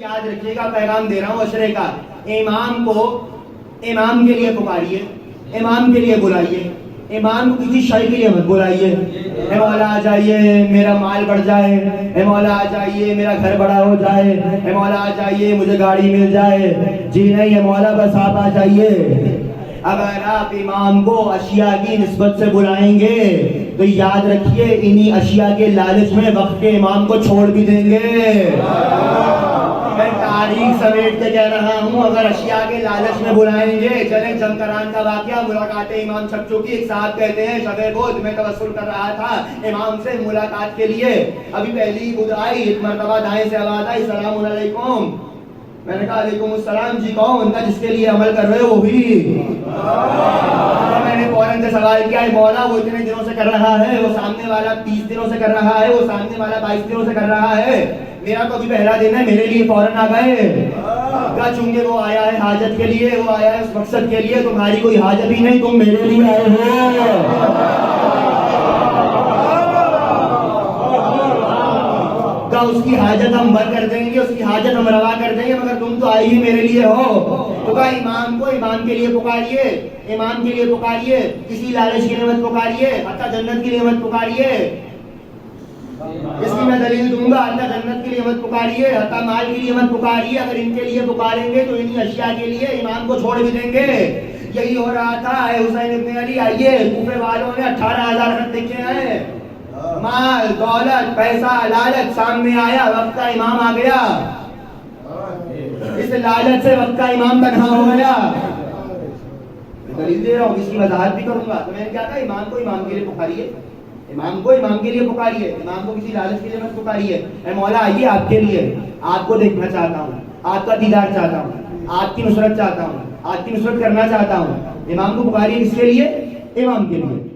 یاد رکھیے گا، پیغام دے رہا ہوں عشرے کا، امام کو امام کے لیے پکاریے، امام کے لیے بلائیے، امام کو کسی شے کے لیے مت بلائیے، اے مولا آ جائیے میرا مال بڑھ جائے، اے مولا آ جائیے میرا گھر بڑا ہو جائے، اے مولا آ جائیے مجھے گاڑی مل جائے، جی نہیں اے مولا بس آپ آ جائیے۔ اگر آپ امام کو اشیاء کی نسبت سے بلائیں گے تو یاد رکھیے انہی اشیاء کے لالچ میں وقت کے امام کو چھوڑ بھی دیں گے۔ میں تاریخ سمیٹ کے کہہ رہا ہوں، اگر اشیاء کے لالچ میں بلائیں گے، چلیں جمکران کا واقعہ، ملاقات امام چھپچو کی، ایک صاحب کہتے ہیں شب بود میں توسل کر رہا تھا امام سے ملاقات کے لیے، ابھی پہلی بدھ آئی، ایک مرتبہ دائیں سے آواز آئی السلام علیکم، میں نے کہا علیکم السلام، جی کون؟ ان کا جس کے لیے عمل کر رہے ہو وہ بھی۔ میں نے فوراً سے سوال کیا، مولا وہ اتنے دنوں سے کر رہا ہے، وہ سامنے والا 30 دنوں سے کر رہا ہے، وہ سامنے والا 22 دنوں سے کر رہا ہے، میرا تو ابھی پہلا دن ہے، میرے لیے فوراً آ گئے۔ کہا چونکہ وہ آیا ہے حاجت کے لیے، وہ آیا ہے اس مقصد کے لیے، تمہاری کوئی حاجت ہی نہیں، تم میرے لیے آئے ہو۔ اس کی حاجت ہم بر کر دیں گے، اس کی حاجت ہم روا کر دیں گے، مگر تم تو آئی ہی میرے لیے ہو۔ تو کہا امام کو امام کے لیے پکاریے، امام کے لیے پکاریے، کسی لالچ کے لیے مت پکاریے، حتیٰ جنت کے لیے مت پکاریے، اس کی میں دلیل دوں گا، حتیٰ جنت کے لیے مت پکاریے، حتیٰ مال کے لیے مت پکاریے، اگر ان کے لیے پکاریں گے تو انہی اشیاء کے لیے امام کو چھوڑ بھی دیں گے۔ یہی ہو رہا تھا، اے حسین ابن علی آئیے، کوفے والوں نے 18,000 خط لکھے ہیں، مال دولت پیسہ لالچ سامنے آیا، وقت کا امام آ گیا، اس لالچ سے وقت کا امام تنہا ہو گیا۔ دلیل دے رہا ہوں، اس کی وضاحت بھی کروں گا۔ تو میں نے کیا کہا، امام کو امام کے لیے پکاریے، امام کو امام کے لیے پکاریے، امام کو کسی لالچ کے لیے مت پکاریے۔ اے مولا آئیے آپ کے لیے، آپ کو دیکھنا چاہتا ہوں، آپ کا دیدار چاہتا ہوں، آپ کی نصرت چاہتا ہوں، آپ کی نصرت کرنا چاہتا ہوں۔ امام کو پکاریے کس کے لیے؟ امام کے لیے۔